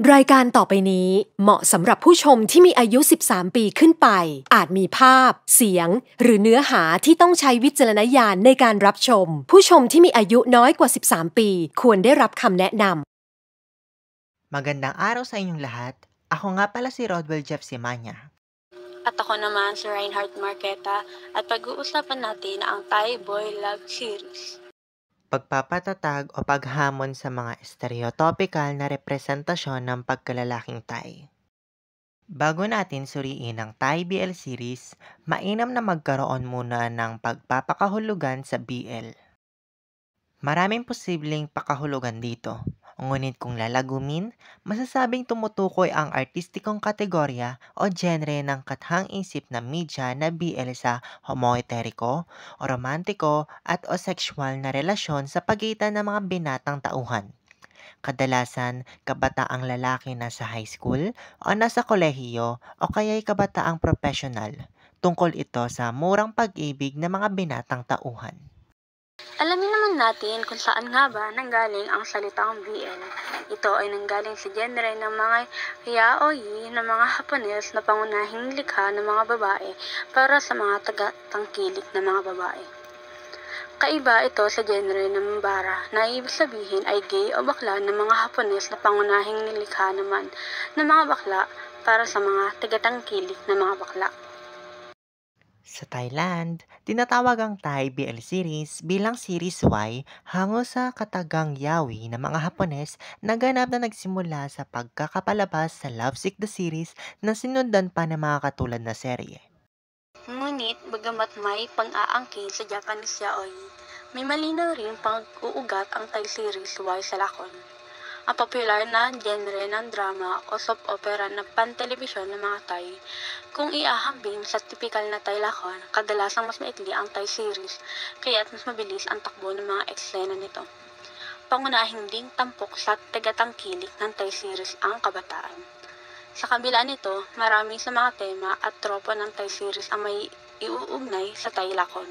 รายการต่อไปนี้เหมาะสำหรับผู้ชมที่มีอายุ 13 ปีขึ้นไป อาจมีภาพ เสียง หรือเนื้อหาที่ต้องใช้วิจารณญาณในการรับชม ผู้ชมที่มีอายุน้อยกว่า 13 ปีควรได้รับคำแนะนำ Magandang araw sa inyong lahat. Ako nga pala si Rodwell Jeff Simanya. At ako naman si Reinhardt Marqueta at pag-uusapan natin ang Thai Boy Love Series. Pagpapatatag o paghamon sa mga stereotypical na representasyon ng pagkalalaking Thai. Bago natin suriin ang Thai BL series, mainam na magkaroon muna ng pagpapakahulugan sa BL. Maraming posibleng pakahulugan dito. Ngunit kung lalagumin, masasabing tumutukoy ang artistikong kategorya o genre ng kathang-isip na media na BL sa homoeteriko, o romantiko at o sexual na relasyon sa pagitan ng mga binatang tauhan. Kadalasan, kabataang lalaki na sa high school o nasa kolehiyo o kaya'y kabataang professional. Tungkol ito sa murang pag-ibig ng mga binatang tauhan. Alamin naman natin kung saan nga ba nanggaling ang salitang BL. Ito ay nanggaling sa genre ng mga yaoi na mga Hapones na pangunahing likha ng mga babae para sa mga taga-tangkilik na mga babae. Kaiba ito sa genre ng bara na ibig sabihin ay gay o bakla ng mga Hapones na pangunahing nilikha naman ng mga bakla para sa mga taga-tangkilik na mga bakla. Sa Thailand, tinatawag ang Thai BL series bilang Series Y hango sa katagang yaoi ng mga Hapones na ganap na nagsimula sa pagkakapalabas sa Lovesick the Series na sinundan pa ng mga katulad na serye. Ngunit bagamat may pang-aangkin sa Japanese yaoi, may malinaw rin pag-uugat ang Thai Series Y sa lakon. Ang popular na genre ng drama o soap opera na pan-telebisyon ng mga Thai. Kung iahambing sa tipikal na Thai lakon, kadalasang mas maikli ang Thai series, kaya't mas mabilis ang takbo ng mga eksena nito. Pangunahing ding tampok sa tagatangkilik ng Thai series ang kabataan. Sa kabila nito, marami sa mga tema at tropa ng Thai series ang may iuugnay sa Thai lakon.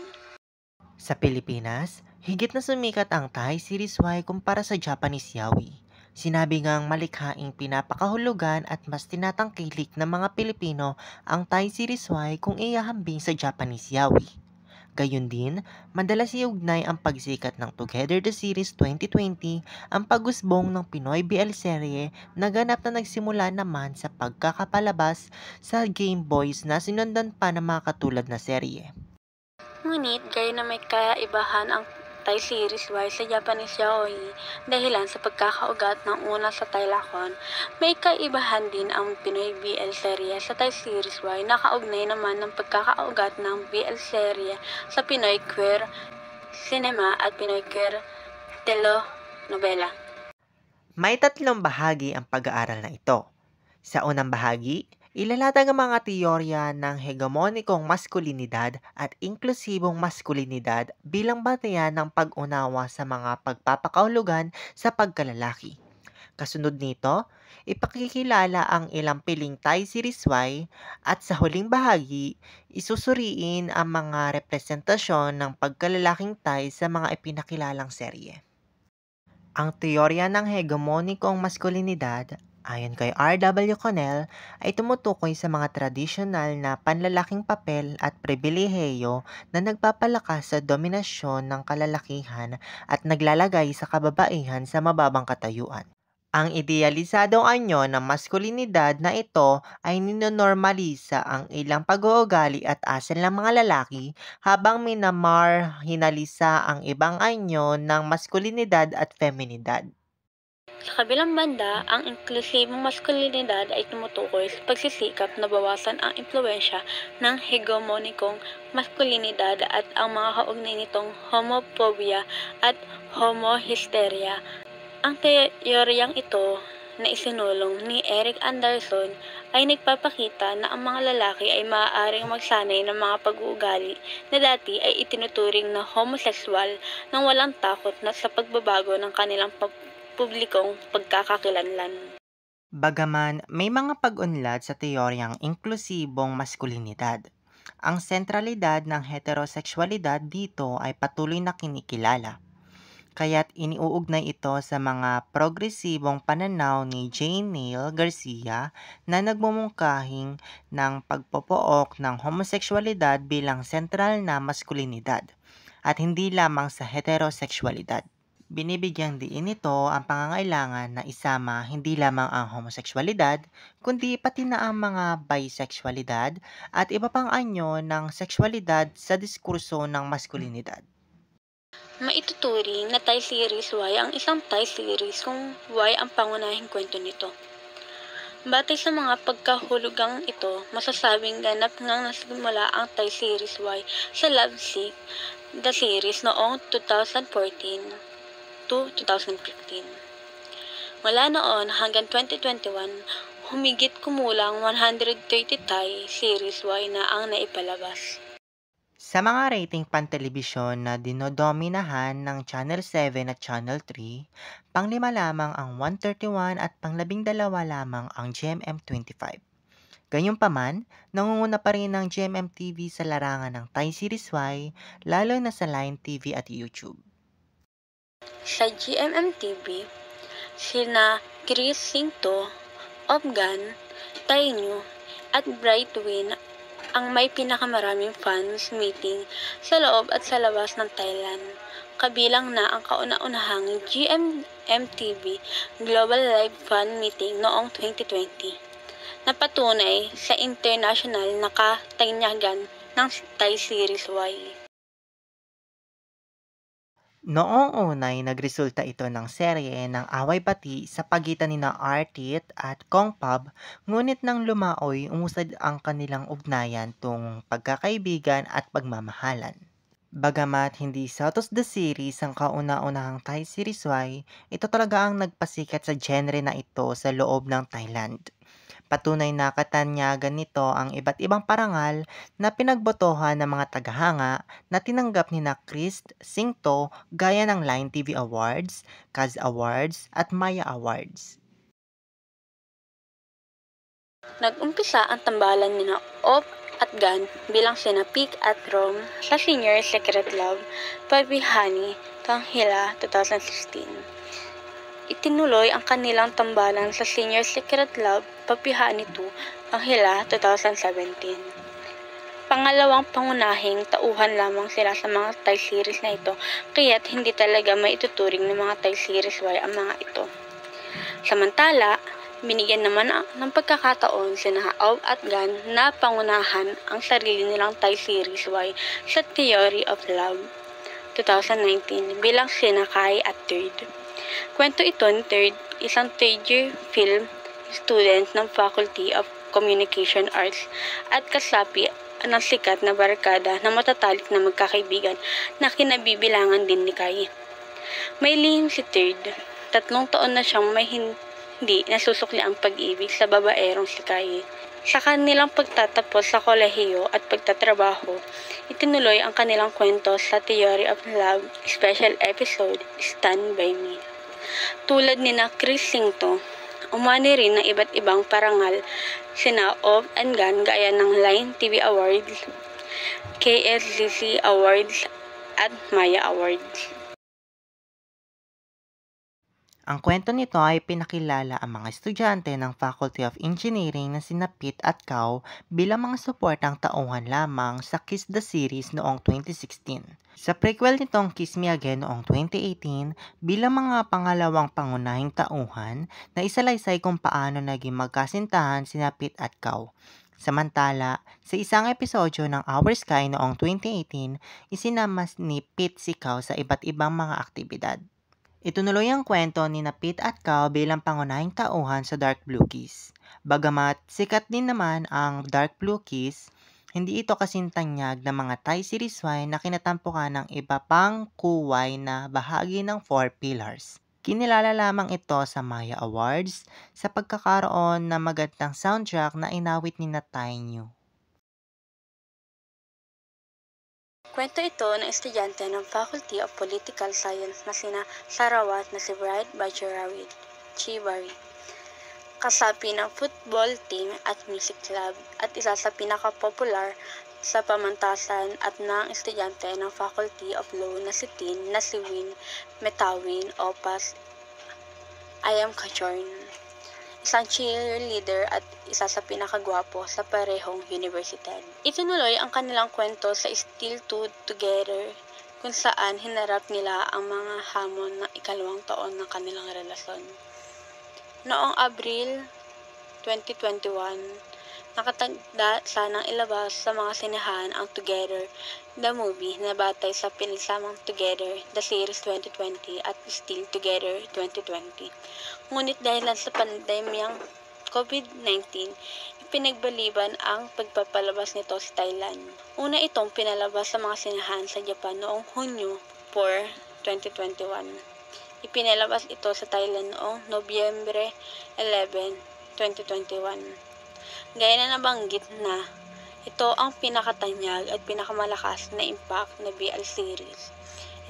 Sa Pilipinas, higit na sumikat ang Thai Series Y kumpara sa Japanese yaoi. Sinabi ngang malikhaing pinapakahulugan at mas tinatangkilik ng mga Pilipino ang Thai Series Y kung iahambing sa Japanese yaoi. Gayun din, madalas iugnay ang pagsikat ng Together the Series 2020 ang pag-usbong ng Pinoy BL serye na ganap na nagsimula naman sa pagkakapalabas sa Game Boys na sinundan pa ng mga katulad na serye. Ngunit gayon na may kaibahan ang Thai Series Y sa Japanese yaoi dahilan sa pagkakaugat ng una sa Thai lakon, may kaibahan din ang Pinoy BL serye sa Thai Series Y na kaugnay naman ng pagkakaugat ng BL serye sa Pinoy queer cinema at Pinoy queer telenovela. May tatlong bahagi ang pag-aaral na ito. Sa unang bahagi, ilalatag ang mga teorya ng hegemonikong maskulinidad at inklusibong maskulinidad bilang batayan ng pag-unawa sa mga pagpapakahulugan sa pagkalalaki. Kasunod nito, ipakikilala ang ilang piling Thai Series Y at sa huling bahagi, isusuriin ang mga representasyon ng pagkalalaking Thai sa mga ipinakilalang serye. Ang teorya ng hegemonikong maskulinidad ayon kay R.W. Connell, ay tumutukoy sa mga tradisyonal na panlalaking papel at pribilehiyo na nagpapalakas sa dominasyon ng kalalakihan at naglalagay sa kababaihan sa mababang katayuan. Ang idealisadong anyo ng maskulinidad na ito ay ninonormalisa ang ilang pag-uugali at asal ng mga lalaki habang minamarhinalisa ang ibang anyo ng maskulinidad at feminidad. Sa kabilang banda, ang inklusibong maskulinidad ay tumutukoy sa pagsisikap na bawasan ang impluwensya ng hegemonikong maskulinidad at ang mga kaugnay nitong homophobia at homohysteria. Ang teoryang ito na isinulong ni Eric Anderson ay nagpapakita na ang mga lalaki ay maaaring magsanay ng mga pag-uugali na dati ay itinuturing na homosexual nang walang takot na sa pagbabago ng kanilang publikong pagkakakilanlan. Bagaman may mga pag-unlad sa teoryang inklusibong maskulinidad, ang sentralidad ng heterosexualidad dito ay patuloy na kinikilala. kaya't iniuugnay ito sa mga progresibong pananaw ni Jane Neal Garcia na nagmumungkahing ng pagpopook ng homoseksualidad bilang sentral na maskulinidad at hindi lamang sa heterosexualidad. Binibigyang diin nito ang pangangailangan na isama hindi lamang ang homoseksualidad, kundi pati na ang mga bisexualidad at iba pang anyo ng sexualidad sa diskurso ng maskulinidad. Maituturing na Thai series Y ang isang Thai series kung Y ang pangunahing kwento nito. Batay sa mga pagkahulugang ito, masasabing ganap ngang nasimula ang Thai series Y sa Lovesick, the series noong 2014 to 2015. Mula noon hanggang 2021, humigit kumulang 130 Thai series Y na ang naipalabas. Sa mga rating pantelebisyon na dinodominahan ng Channel 7 at Channel 3, pang-5 lamang ang 131 at pang-12 lamang ang GMM25. Gayunpaman, nangunguna pa rin ang GMM TV sa larangan ng Thai Series Y, lalo na sa Line TV at YouTube. Sa GMM TV, sina Chris Singto, Opgan, Tainyo, at Brightwin ang may pinakamaraming fans meeting sa loob at sa labas ng Thailand, kabilang na ang kauna-unahang GMM TV Global Live Fan Meeting noong 2020, na patunay sa international na katanyagan ng Thai Series Y. Noong unay nagresulta ito ng serye ng away-bati sa pagitan nina Artit at Kongpab, ngunit nang lumaoy umusad ang kanilang ugnayan tungong pagkakaibigan at pagmamahalan. Bagamat hindi South the Series ang kauna-unahang Thai Series Y, ito talaga ang nagpasikat sa genre na ito sa loob ng Thailand. Patunay na katanyagan nito ang iba't ibang parangal na pinagbotohan ng mga tagahanga na tinanggap ni na Chris Singto gaya ng Line TV Awards, Kaz Awards at Maya Awards. Nag-umpisa ang tambalan nina Op at Gan bilang sina Peak at Rom sa Senior Secret Love, Pabihani, Tanghila 2016. Itinuloy ang kanilang tambalan sa Senior Secret Love, Pabihani 2, Tanghila 2017. Pangalawang pangunahing tauhan lamang sila sa mga Thai series na ito, kaya't hindi talaga maituturing ng mga Thai series Y ang mga ito. Samantala, binigyan naman ng pagkakataon sina Aub at Gan na pangunahan ang sarili nilang Thai series Y sa Theory of Love 2019 bilang sina Kai at Third. Kwento ito ni Third, isang third-year film student ng Faculty of Communication Arts at kasapi ng sikat na barkada na matatalik na magkakaibigan na kinabibilangan din ni Kai. May lihim si Third. 3 taon na siyang may hindi nasusukli ang pag-ibig sa babaerong si Kai. Sa kanilang pagtatapos sa kolehiyo at pagtatrabaho, itinuloy ang kanilang kwento sa Theory of Love special episode Stand By Me. Tulad ni na Chris Singto, umani rin ng iba't ibang parangal sina Op and Gan gaya ng Line TV Awards, KSGC Awards at Maya Awards. Ang kwento nito ay pinakilala ang mga estudyante ng Faculty of Engineering na sina Pete at Kao bilang mga suportang tauhan lamang sa Kiss the Series noong 2016. Sa prequel nitong Kiss Me Again noong 2018 bilang mga pangalawang pangunahing tauhan na isalaysay kung paano naging magkasintahan sina Pete at Kao. Samantala, sa isang episodyo ng Our Sky noong 2018, isinama ni Pete si Kao sa iba't ibang mga aktibidad. Itunuloy ang kwento ni na Pete at Kao bilang pangunahing tauhan sa Dark Blue Kiss. Bagamat sikat din naman ang Dark Blue Kiss, hindi ito kasintanyag ng mga Thai Series Y na kinatampukan ng iba pang kuway na bahagi ng 4 pillars. Kinilala lamang ito sa Maya Awards sa pagkakaroon ng magandang soundtrack na inawit ni na Tainyo. Kwento ito ng estudyante ng Faculty of Political Science na sina Sarawat na si Bright Bajarawit Chibari, kasapi ng football team at music club at isa sa pinakapopular sa pamantasan at ng estudyante ng Faculty of Law na si Win Metawin Opas Ayam Kachorn. Isang cheerleader at isa sa pinakagwapo sa parehong universidad. Itinuloy ang kanilang kwento sa Still Together, kung saan hinarap nila ang mga hamon ng ikalawang taon ng kanilang relasyon. Noong Abril 2021, nakatagda sanang ilabas sa mga sinehan ang Together, the movie na batay sa pinagsamang Together, the series 2020 at Still Together 2020. Ngunit dahil sa pandemyang COVID-19, ipinagbaliban ang pagpapalabas nito sa Thailand. Una itong pinalabas sa mga sinehan sa Japan noong Hunyo 4, 2021. Ipinalabas ito sa Thailand noong Nobyembre 11, 2021. Gaya na nabanggit na, ito ang pinakatanyag at pinakamalakas na impact na BL series.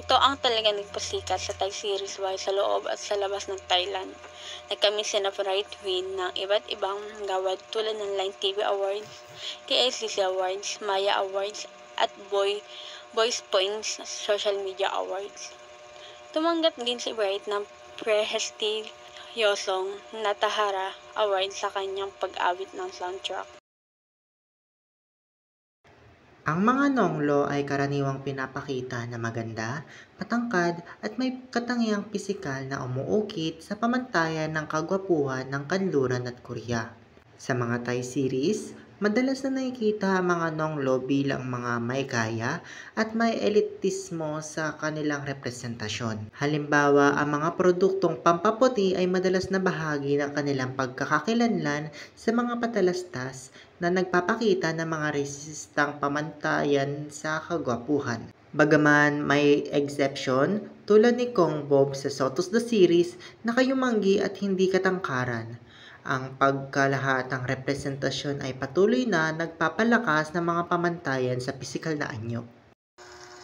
Ito ang talagang nagpasikat sa Thai series Y sa loob at sa labas ng Thailand. Nagkamisin na right win ng iba't ibang gawad tulad ng Line TV Awards, KLCC Awards, Maya Awards, at Voice Points Social Media Awards. Tumanggap din si Bright ng prestigyosong Natahara Award sa kanyang pag-awit ng soundtrack. Ang mga nonglo ay karaniwang pinapakita na maganda, matangkad at may katangiang pisikal na umuukit sa pamantayan ng kagwapuhan ng kanluran at Korea. Sa mga Thai series, madalas na nakikita ang mga nonglo bilang mga may kaya at may elitismo sa kanilang representasyon. Halimbawa, ang mga produktong pampaputi ay madalas na bahagi ng kanilang pagkakakilanlan sa mga patalastas na nagpapakita ng mga resistang pamantayan sa kagwapuhan. Bagaman may exception tulad ni Kong Bob sa Sotos the Series na kayumanggi at hindi katangkaran, ang pagkalahatang representasyon ay patuloy na nagpapalakas ng mga pamantayan sa pisikal na anyo.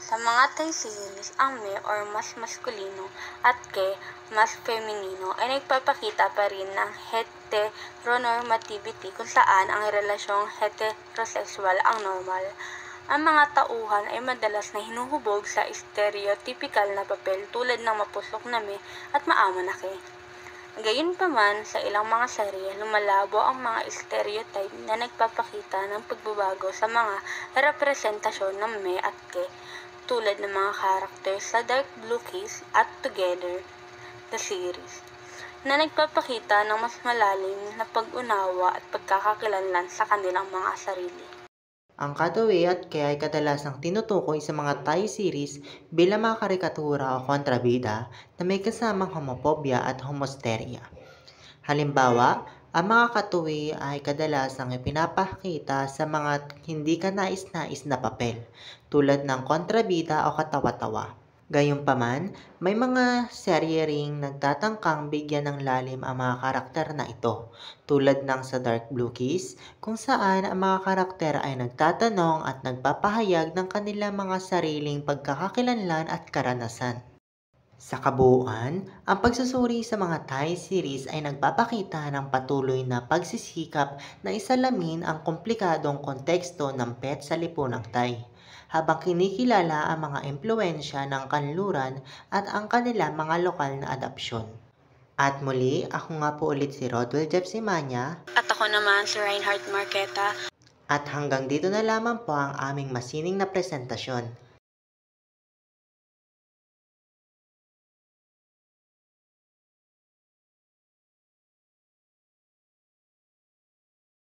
Sa mga Thai series, ang me or mas maskulino at ke mas feminino ay nagpapakita pa rin ng heteronormativity kung saan ang relasyong heterosexual ang normal. Ang mga tauhan ay madalas na hinuhubog sa stereotypical na papel tulad ng mapusok na me at maamo na ke. Gayunpaman, sa ilang mga serye, lumalabo ang mga stereotype na nagpapakita ng pagbabago sa mga representasyon ng me at ke, tulad ng mga karakter sa Dark Blue Case at Together, the series, na nagpapakita ng mas malalim na pag-unawa at pagkakakilanlan sa kanilang mga sarili. Ang cutaway at kaya ay kadalasang tinutukoy sa mga Thai series bilang mga karikatura o kontrabida na may kasamang homopobia at homosteria. Halimbawa, ang mga katuwi ay kadalasang ipinapakita sa mga hindi kanais-nais na papel, tulad ng kontrabida o katawa-tawa. Gayunpaman, may mga serye ring nagtatangkang bigyan ng lalim ang mga karakter na ito, tulad ng sa Dark Blue Keys, kung saan ang mga karakter ay nagtatanong at nagpapahayag ng kanilang mga sariling pagkakakilanlan at karanasan. Sa kabuuan, ang pagsusuri sa mga Thai series ay nagpapakita ng patuloy na pagsisikap na isalamin ang komplikadong konteksto ng pet sa lipunang Thai, habang kinikilala ang mga impluensya ng kanluran at ang kanilang mga lokal na adapsyon. At muli, ako nga po ulit si Rodwell Jeff Simanya. At ako naman si Reinhardt Marqueta. At hanggang dito na lamang po ang aming masining na presentasyon.